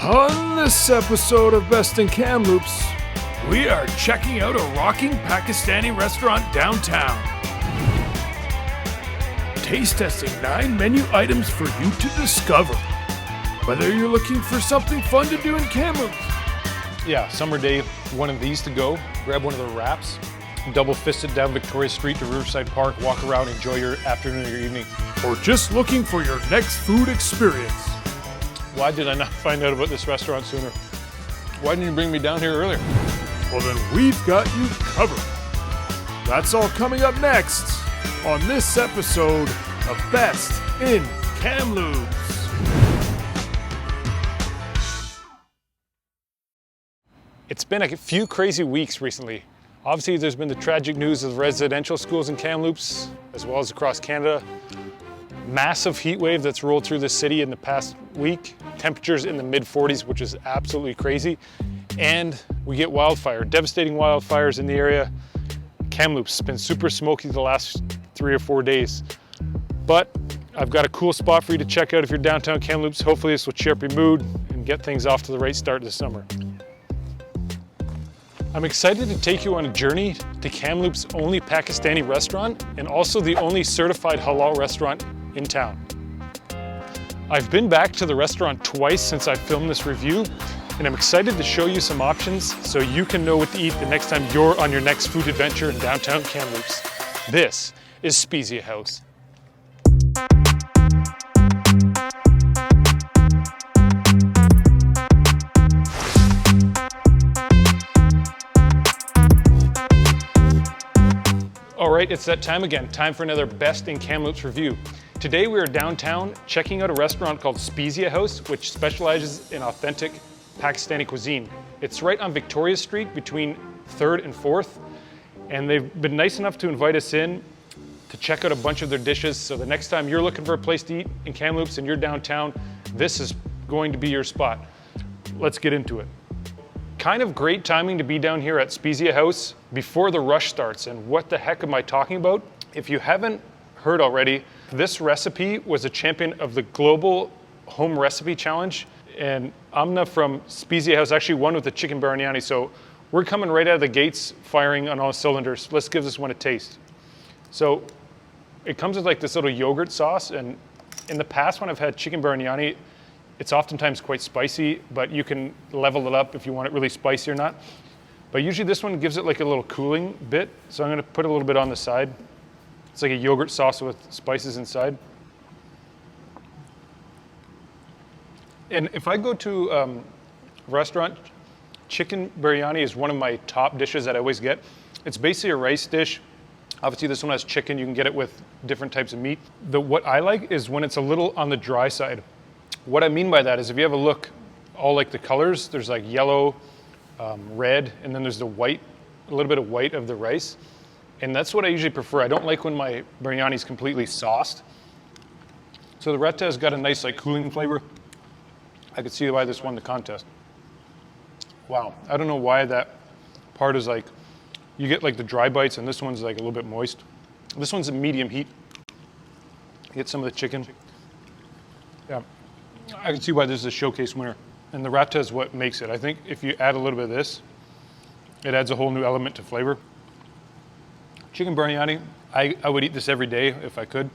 On this episode of Best in Kamloops, we are checking out a rocking Pakistani restaurant downtown. Taste testing 9 menu items for you to discover. Whether you're looking for something fun to do in Kamloops. Yeah, summer day, one of these to go. Grab one of the wraps, double fist it down Victoria Street to Riverside Park, walk around, enjoy your afternoon or your evening. Or just looking for your next food experience. Why did I not find out about this restaurant sooner? Why didn't you bring me down here earlier? Well, then we've got you covered. That's all coming up next on this episode of Best in Kamloops. It's been a few crazy weeks recently. Obviously, there's been the tragic news of residential schools in Kamloops, as well as across Canada. Massive heat wave that's rolled through the city in the past week. Temperatures in the mid-40s, which is absolutely crazy. And we get devastating wildfires in the area. Kamloops has been super smoky the last 3 or 4 days. But I've got a cool spot for you to check out if you're downtown Kamloops. Hopefully this will cheer up your mood and get things off to the right start this summer. I'm excited to take you on a journey to Kamloops' only Pakistani restaurant and also the only certified halal restaurant in town. I've been back to the restaurant twice since I filmed this review, and I'm excited to show you some options so you can know what to eat the next time you're on your next food adventure in downtown Kamloops. This is Spezia House. All right, it's that time again. Time for another Best in Kamloops review. Today we are downtown checking out a restaurant called Spezia House, which specializes in authentic Pakistani cuisine. It's right on Victoria Street between 3rd and 4th, and they've been nice enough to invite us in to check out a bunch of their dishes. So the next time you're looking for a place to eat in Kamloops and you're downtown, this is going to be your spot. Let's get into it. Kind of great timing to be down here at Spezia House before the rush starts. And what the heck am I talking about? If you haven't heard already, this recipe was a champion of the Global Home Recipe Challenge. And Amna from Spezia House actually won with the chicken biryani. So we're coming right out of the gates, firing on all cylinders. Let's give this one a taste. So it comes with like this little yogurt sauce. And in the past when I've had chicken biryani, it's oftentimes quite spicy, but you can level it up if you want it really spicy or not. But usually this one gives it like a little cooling bit. So I'm gonna put a little bit on the side. It's like a yogurt sauce with spices inside. And if I go to a restaurant, chicken biryani is one of my top dishes that I always get. It's basically a rice dish. Obviously this one has chicken, you can get it with different types of meat. What I like is when it's a little on the dry side. What I mean by that is if you have a look, all like the colors, there's like yellow, red, and then there's the white, a little bit of white of the rice. And that's what I usually prefer. I don't like when my biryani is completely sauced. So the Paratha has got a nice like cooling flavor. I could see why this won the contest. Wow, I don't know why that part is like, you get like the dry bites and this one's like a little bit moist. This one's a medium heat. You get some of the chicken. Yeah, I can see why this is a showcase winner. And the Paratha is what makes it. I think if you add a little bit of this, it adds a whole new element to flavor. Chicken biryani, I would eat this every day if I could.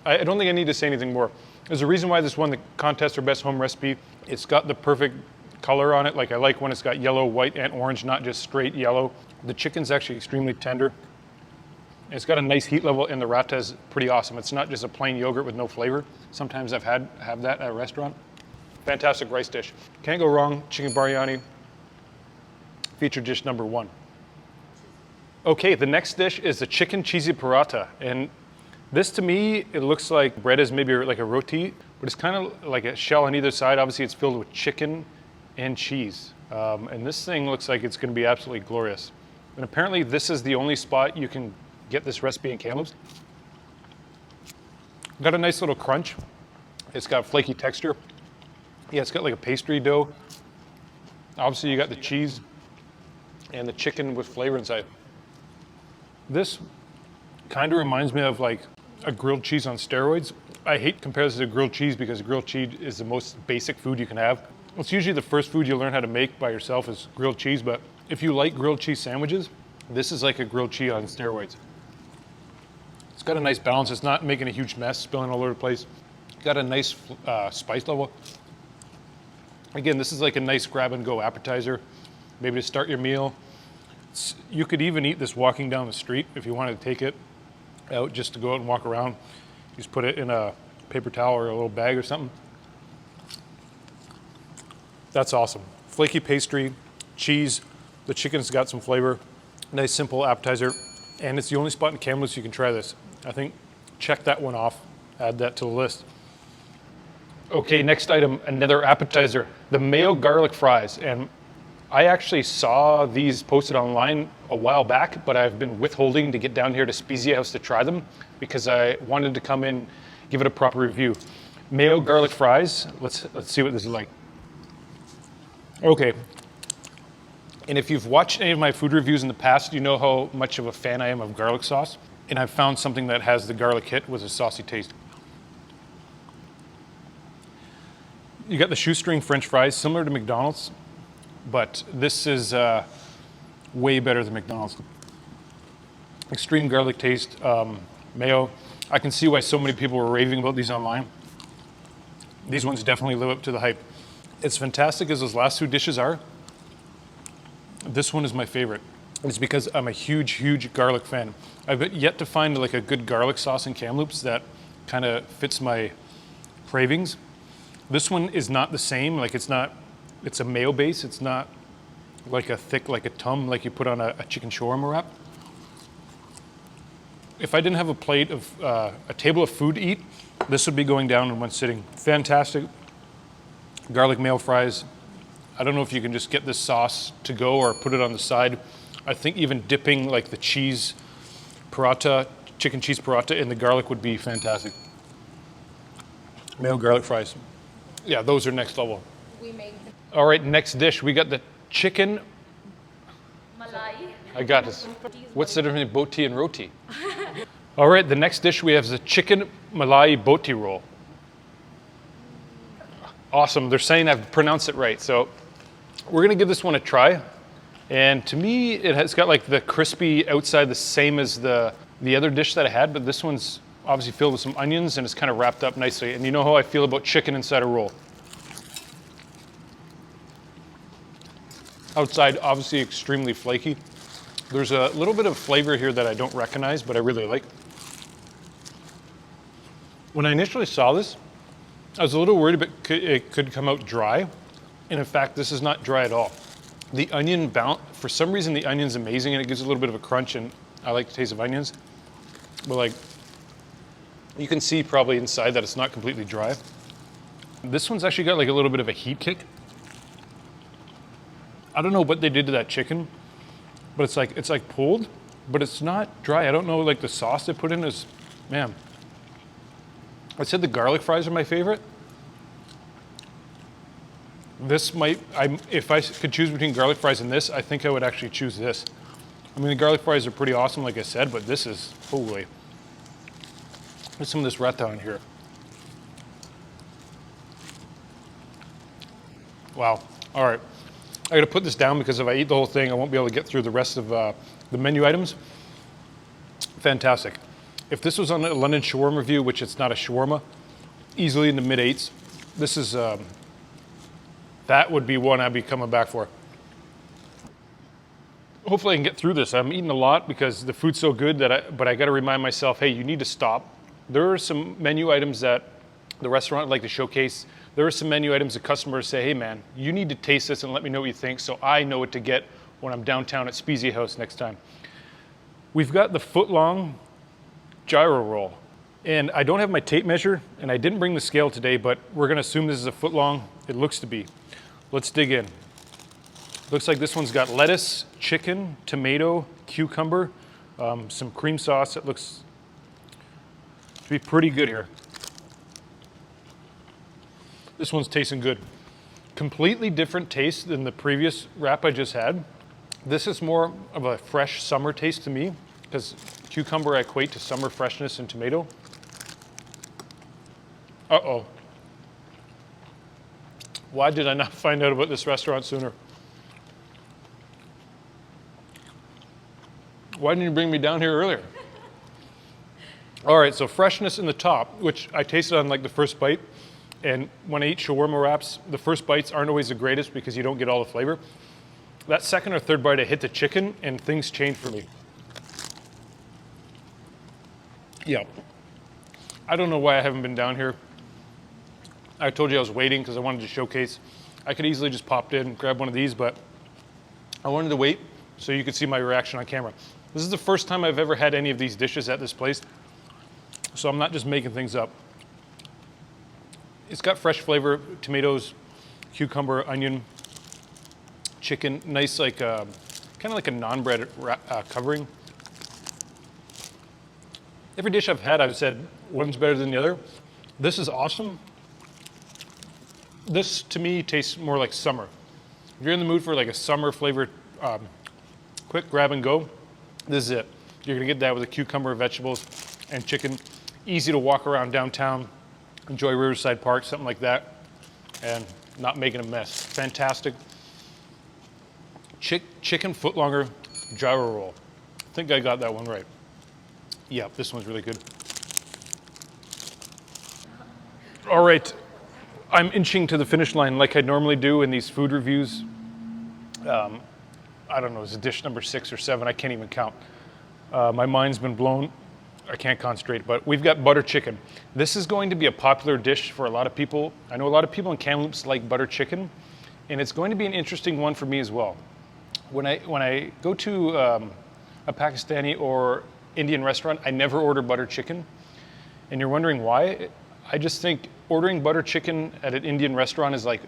I don't think I need to say anything more. There's a reason why this won the contest for best home recipe. It's got the perfect color on it. Like I like when it's got yellow, white, and orange, not just straight yellow. The chicken's actually extremely tender. It's got a nice heat level, and the Paratha is pretty awesome. It's not just a plain yogurt with no flavor. Sometimes I've have that at a restaurant. Fantastic rice dish. Can't go wrong, chicken biryani. Featured dish number 1. Okay, the next dish is the chicken cheesy paratha. And this to me, it looks like bread is maybe like a roti, but it's kind of like a shell on either side. Obviously it's filled with chicken and cheese. And this thing looks like it's gonna be absolutely glorious. And apparently this is the only spot you can get this recipe in Kamloops. Got a nice little crunch. It's got flaky texture. Yeah, it's got like a pastry dough. Obviously you got the cheese and the chicken with flavor inside. This kind of reminds me of like a grilled cheese on steroids. I hate comparing this to grilled cheese because grilled cheese is the most basic food you can have. It's usually the first food you learn how to make by yourself is grilled cheese, but if you like grilled cheese sandwiches, this is like a grilled cheese on steroids. It's got a nice balance. It's not making a huge mess, spilling all over the place. Got a nice spice level. Again, this is like a nice grab and go appetizer, maybe to start your meal. You could even eat this walking down the street if you wanted to take it out just to go out and walk around. You just put it in a paper towel or a little bag or something. That's awesome. Flaky pastry, cheese, the chicken's got some flavor, nice simple appetizer, and it's the only spot in Kamloops you can try this. I think check that one off, add that to the list. Okay, next item, another appetizer, the Mayo garlic fries. And I actually saw these posted online a while back, but I've been withholding to get down here to Spezia House to try them because I wanted to come in, give it a proper review. Mayo garlic fries, let's see what this is like. Okay, and if you've watched any of my food reviews in the past, you know how much of a fan I am of garlic sauce. And I've found something that has the garlic hit with a saucy taste. You got the shoestring French fries, similar to McDonald's, but this is way better than McDonald's. Extreme garlic taste, mayo. I can see why so many people were raving about these online. These ones definitely live up to the hype. As fantastic as those last two dishes are, this one is my favorite. It's because I'm a huge, huge garlic fan. I've yet to find like a good garlic sauce in Kamloops that kind of fits my cravings. This one is not the same, like it's a mayo base. It's not like a thick, like a tum, like you put on a chicken shawarma wrap. If I didn't have a plate of, a table of food to eat, this would be going down in one sitting. Fantastic garlic mayo fries. I don't know if you can just get this sauce to go or put it on the side. I think even dipping like the cheese paratha, chicken cheese paratha in the garlic would be fantastic. Mayo garlic fries. Yeah, those are next level. All right, next dish. We got the chicken. Malai. I got this. What's the difference between Boti and roti? All right, the next dish we have is the chicken Malai Boti roll. Awesome, they're saying I've pronounced it right. So we're gonna give this one a try. And to me, it has got like the crispy outside, the same as the other dish that I had, but this one's obviously filled with some onions and it's kind of wrapped up nicely. And you know how I feel about chicken inside a roll. Outside, obviously extremely flaky. There's a little bit of flavor here that I don't recognize, but I really like. When I initially saw this, I was a little worried it could come out dry. And in fact, this is not dry at all. The onion for some reason, the onion's amazing and it gives a little bit of a crunch, and I like the taste of onions. But like, you can see probably inside that it's not completely dry. This one's actually got like a little bit of a heat kick. I don't know what they did to that chicken, but it's like pulled, but it's not dry. I don't know, like the sauce they put in is, man. I said the garlic fries are my favorite. This might, if I could choose between garlic fries and this, I think I would actually choose this. I mean, the garlic fries are pretty awesome, like I said, but this is, holy. There's some of this paratha in here. Wow, all right. I gotta put this down because if I eat the whole thing, I won't be able to get through the rest of the menu items. Fantastic. If this was on a London shawarma review, which it's not a shawarma, easily in the mid-8s, this is, that would be one I'd be coming back for. Hopefully I can get through this. I'm eating a lot because the food's so good but I gotta remind myself, hey, you need to stop. There are some menu items that the restaurant would like to showcase. There are some menu items that customers say, hey man, you need to taste this and let me know what you think so I know what to get when I'm downtown at Spezia House next time. We've got the foot-long gyro roll. And I don't have my tape measure and I didn't bring the scale today, but we're gonna assume this is a foot long. It looks to be. Let's dig in. Looks like this one's got lettuce, chicken, tomato, cucumber, some cream sauce. It looks to be pretty good here. This one's tasting good. Completely different taste than the previous wrap I just had. This is more of a fresh summer taste to me because cucumber I equate to summer freshness and tomato. Uh-oh. Why did I not find out about this restaurant sooner? Why didn't you bring me down here earlier? All right, so freshness in the top, which I tasted on like the first bite. And when I eat shawarma wraps, the first bites aren't always the greatest because you don't get all the flavor. That second or third bite, I hit the chicken and things changed for me. Yeah. I don't know why I haven't been down here. I told you I was waiting because I wanted to showcase. I could easily just popped in and grab one of these, but I wanted to wait so you could see my reaction on camera. This is the first time I've ever had any of these dishes at this place, so I'm not just making things up. It's got fresh flavor, tomatoes, cucumber, onion, chicken, nice like, kind of like a naan bread covering. Every dish I've had, I've said one's better than the other. This is awesome. This, to me, tastes more like summer. If you're in the mood for like a summer flavored, quick grab and go, this is it. You're gonna get that with a cucumber, vegetables, and chicken. Easy to walk around downtown, enjoy Riverside Park, something like that, and not making a mess. Fantastic. Chicken footlonger gyro roll. I think I got that one right. Yeah, this one's really good. All right, I'm inching to the finish line like I normally do in these food reviews. I don't know, is it dish number 6 or 7? I can't even count. My mind's been blown. I can't concentrate, but we've got butter chicken. This is going to be a popular dish for a lot of people. I know a lot of people in Kamloops like butter chicken, and it's going to be an interesting one for me as well. When I go to a Pakistani or Indian restaurant, I never order butter chicken, and you're wondering why? I just think ordering butter chicken at an Indian restaurant is like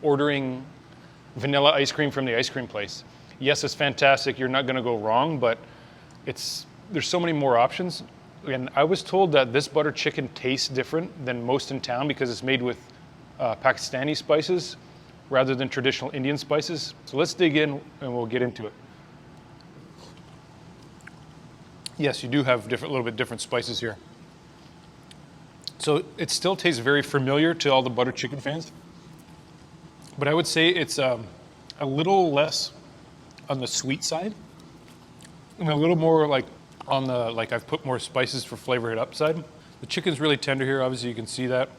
ordering vanilla ice cream from the ice cream place. Yes, it's fantastic, you're not gonna go wrong, but there's so many more options. And I was told that this butter chicken tastes different than most in town because it's made with Pakistani spices rather than traditional Indian spices. So let's dig in and we'll get into it. Yes, you do have a little bit different spices here. So it still tastes very familiar to all the butter chicken fans, but I would say it's a little less on the sweet side and a little more like on the, like I've put more spices for flavor it up side. The chicken's really tender here, obviously you can see that.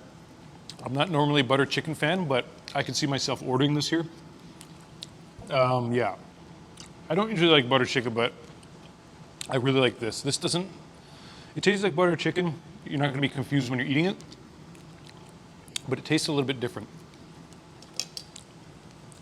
I'm not normally a butter chicken fan, but I can see myself ordering this here. Yeah, I don't usually like butter chicken, but I really like this. It tastes like butter chicken. You're not gonna be confused when you're eating it, but it tastes a little bit different.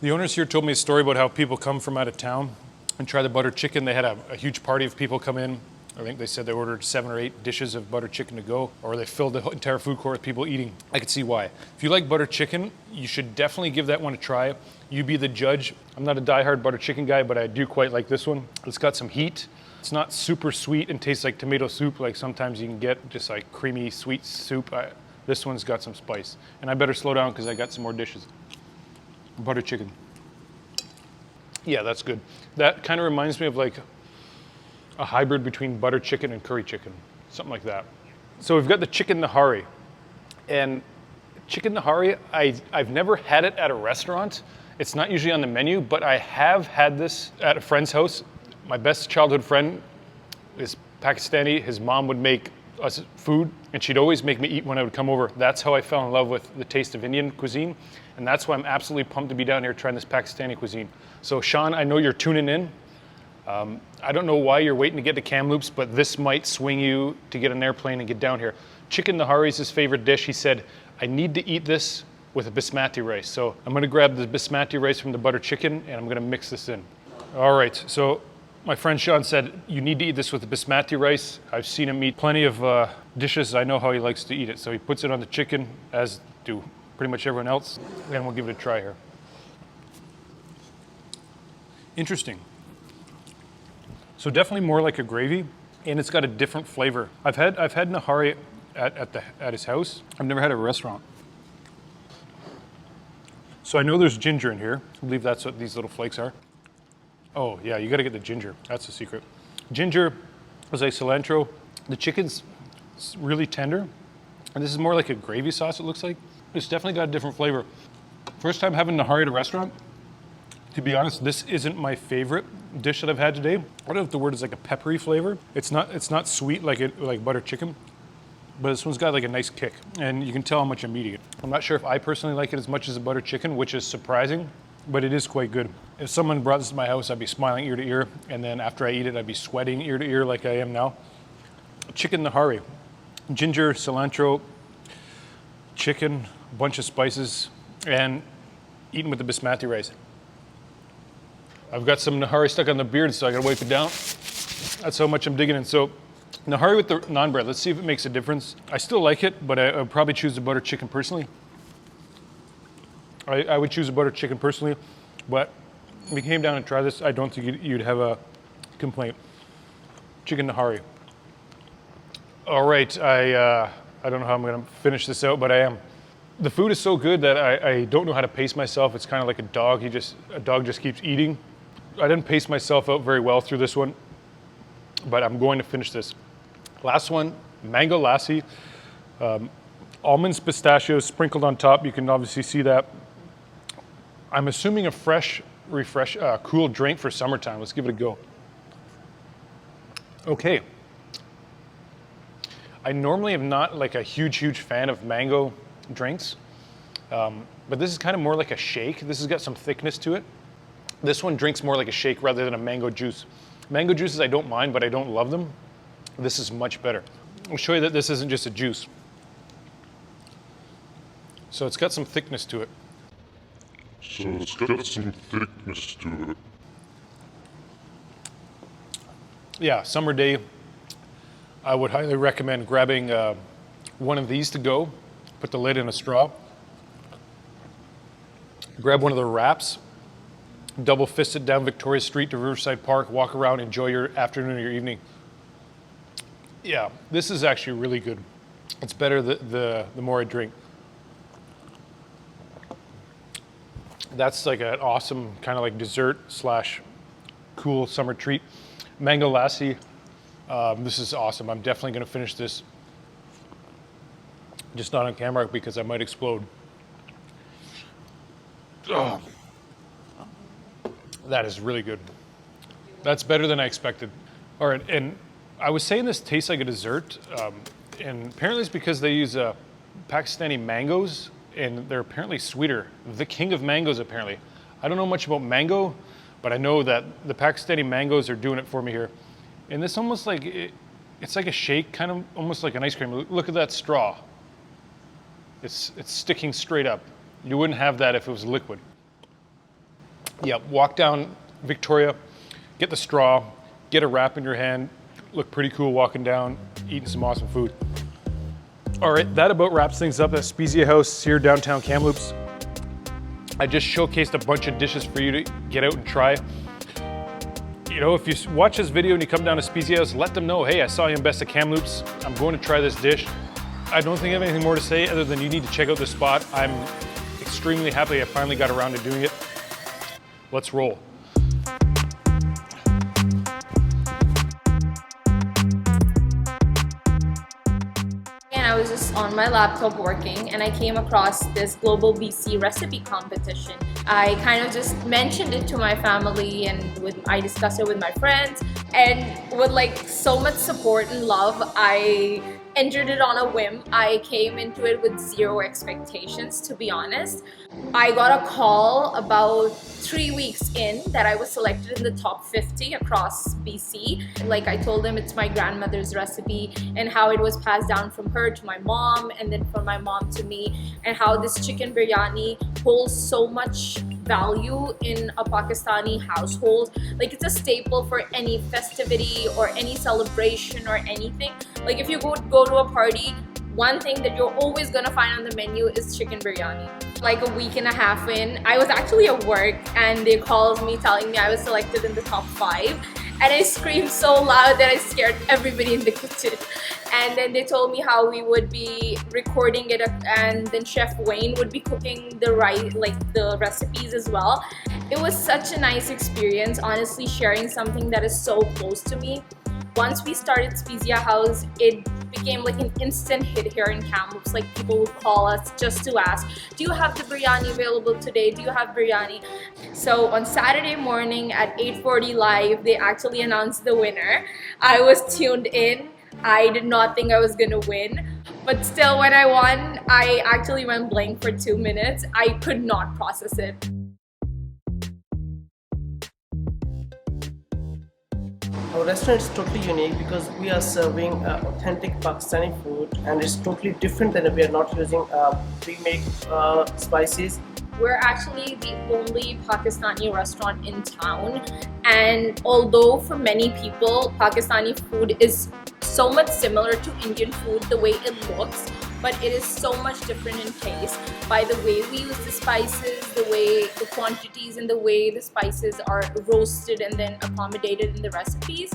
The owners here told me a story about how people come from out of town and try the butter chicken. They had a huge party of people come in. I think they said they ordered 7 or 8 dishes of butter chicken to go, or they filled the entire food court with people eating. I could see why. If you like butter chicken, you should definitely give that one a try. You be the judge. I'm not a diehard butter chicken guy, but I do quite like this one. It's got some heat. It's not super sweet and tastes like tomato soup like sometimes you can get, just like creamy sweet soup. This one's got some spice. And I better slow down because I got some more dishes. Butter chicken. Yeah, that's good. That kind of reminds me of like a hybrid between butter chicken and curry chicken, something like that. So we've got the chicken Nihari. And chicken Nihari, I've never had it at a restaurant. It's not usually on the menu, but I have had this at a friend's house. My best childhood friend is Pakistani. His mom would make us food, and she'd always make me eat when I would come over. That's how I fell in love with the taste of Indian cuisine, and that's why I'm absolutely pumped to be down here trying this Pakistani cuisine. So Sean, I know you're tuning in. I don't know why you're waiting to get to Kamloops, but this might swing you to get an airplane and get down here. Chicken Nihari is his favorite dish. He said, I need to eat this with a basmati rice. So I'm gonna grab the basmati rice from the butter chicken and I'm gonna mix this in. All right, so my friend Sean said, you need to eat this with the basmati rice. I've seen him eat plenty of dishes. I know how he likes to eat it. So he puts it on the chicken, as do pretty much everyone else, and we'll give it a try here. Interesting. So definitely more like a gravy, and it's got a different flavor. I've had Nihari at his house. I've never had it at a restaurant. So I know there's ginger in here. I believe that's what these little flakes are. Oh yeah, you gotta get the ginger. That's the secret. Ginger, as I cilantro. The chicken's really tender. And this is more like a gravy sauce, it looks like. It's definitely got a different flavor. First time having Nihari at a restaurant. To be honest, this isn't my favorite dish that I've had today. I don't know if the word is like a peppery flavor. It's not sweet like butter chicken, but this one's got like a nice kick, and you can tell how much I'm eating it. I'm not sure if I personally like it as much as a butter chicken, which is surprising, but it is quite good. If someone brought this to my house, I'd be smiling ear to ear, and then after I eat it, I'd be sweating ear to ear like I am now. Chicken Nihari. Ginger, cilantro, chicken, a bunch of spices, and eaten with the basmati rice. I've got some Nihari stuck on the beard, so I gotta wipe it down. That's how much I'm digging in. So, Nihari with the naan bread, let's see if it makes a difference. I still like it, but I would probably choose the butter chicken personally. I would choose a butter chicken personally, but if you came down and try this, I don't think you'd have a complaint. Chicken Nihari. All right, I don't know how I'm gonna finish this out, but I am. The food is so good that I don't know how to pace myself. It's kind of like a dog. A dog just keeps eating. I didn't pace myself out very well through this one, but I'm going to finish this. Last one, mango lassi. Almonds, pistachios sprinkled on top. You can obviously see that. I'm assuming a fresh, cool drink for summertime. Let's give it a go. Okay. I normally am not like a huge fan of mango drinks, but this is kind of more like a shake. This has got some thickness to it. This one drinks more like a shake rather than a mango juice. Mango juices I don't mind, but I don't love them. This is much better. I'll show you that this isn't just a juice. So it's got some thickness to it. Yeah, summer day, I would highly recommend grabbing one of these to go, put the lid in a straw, grab one of the wraps, double fist it down Victoria Street to Riverside Park, walk around, enjoy your afternoon or your evening. Yeah, this is actually really good. It's better the more I drink. That's like an awesome kind of like dessert / cool summer treat. Mango lassi, this is awesome. I'm definitely gonna finish this. Just not on camera because I might explode. Oh. That is really good. That's better than I expected. All right, and I was saying this tastes like a dessert, and apparently it's because they use Pakistani mangoes, and they're apparently sweeter. The king of mangoes, apparently. I don't know much about mango, but I know that the Pakistani mangoes are doing it for me here. And this almost like, it's like a shake, kind of almost like an ice cream. Look at that straw. It's sticking straight up. You wouldn't have that if it was liquid. Yeah, walk down Victoria, get the straw, get a wrap in your hand, look pretty cool walking down, eating some awesome food. All right, that about wraps things up at Spezia House here downtown Kamloops. I just showcased a bunch of dishes for you to get out and try. You know, if you watch this video and you come down to Spezia House, let them know, hey, I saw you in Best of Kamloops. I'm going to try this dish. I don't think I have anything more to say other than you need to check out this spot. I'm extremely happy I finally got around to doing it. Let's roll. And I was just on my laptop working and I came across this global BC recipe competition. I kind of just mentioned it to my family and I discussed it with my friends, and with like so much support and love, I entered it on a whim. I came into it with zero expectations, to be honest. I got a call about 3 weeks in that I was selected in the top 50 across BC. Like I told them it's my grandmother's recipe and how it was passed down from her to my mom and then from my mom to me, and how this chicken biryani holds so much value in a Pakistani household. Like it's a staple for any festivity or any celebration or anything. Like if you go to a party, one thing that you're always gonna find on the menu is chicken biryani. Like a week and a half in, I was actually at work and they called me telling me I was selected in the top 5, and I screamed so loud that I scared everybody in the kitchen. And then they told me how we would be recording it, and then Chef Wayne would be cooking the recipes as well. It was such a nice experience, honestly, sharing something that is so close to me. Once we started Spezia House, it became like an instant hit here in Kamloops. Like people would call us just to ask, do you have the biryani available today? Do you have biryani? So on Saturday morning at 8:40 live, they actually announced the winner. I was tuned in. I did not think I was gonna win, but still when I won, I actually went blank for 2 minutes. I could not process it. Our restaurant is totally unique because we are serving authentic Pakistani food, and it's totally different than we are not using pre-made spices. We're actually the only Pakistani restaurant in town, and although for many people Pakistani food is so much similar to Indian food the way it looks, but it is so much different in taste by the way we use the spices, the way the quantities and the way the spices are roasted and then accommodated in the recipes.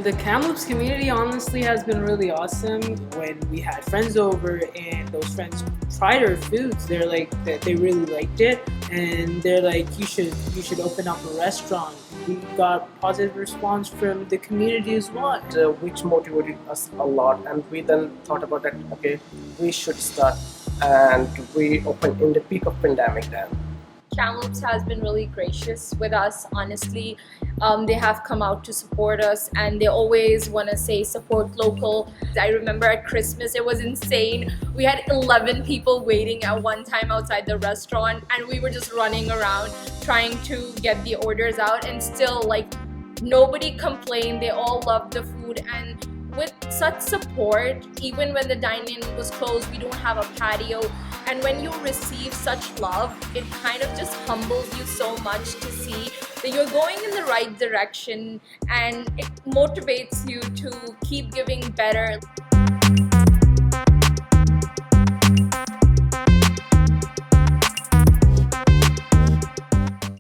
The Kamloops community honestly has been really awesome. When we had friends over and those friends tried our foods, they're like they really liked it, and they're like, you should open up a restaurant. We got positive response from the community as well, Which motivated us a lot, and we then thought about that, okay, we should start, and we opened in the peak of pandemic then. Kamloops has been really gracious with us, honestly. They have come out to support us, and they always want to say support local. I remember at Christmas it was insane. We had 11 people waiting at one time outside the restaurant, and we were just running around trying to get the orders out, and still like nobody complained. They all loved the food, and with such support, even when the dine-in was closed, we don't have a patio, and when you receive such love, it kind of just humbles you so much to see that you're going in the right direction, and it motivates you to keep giving better.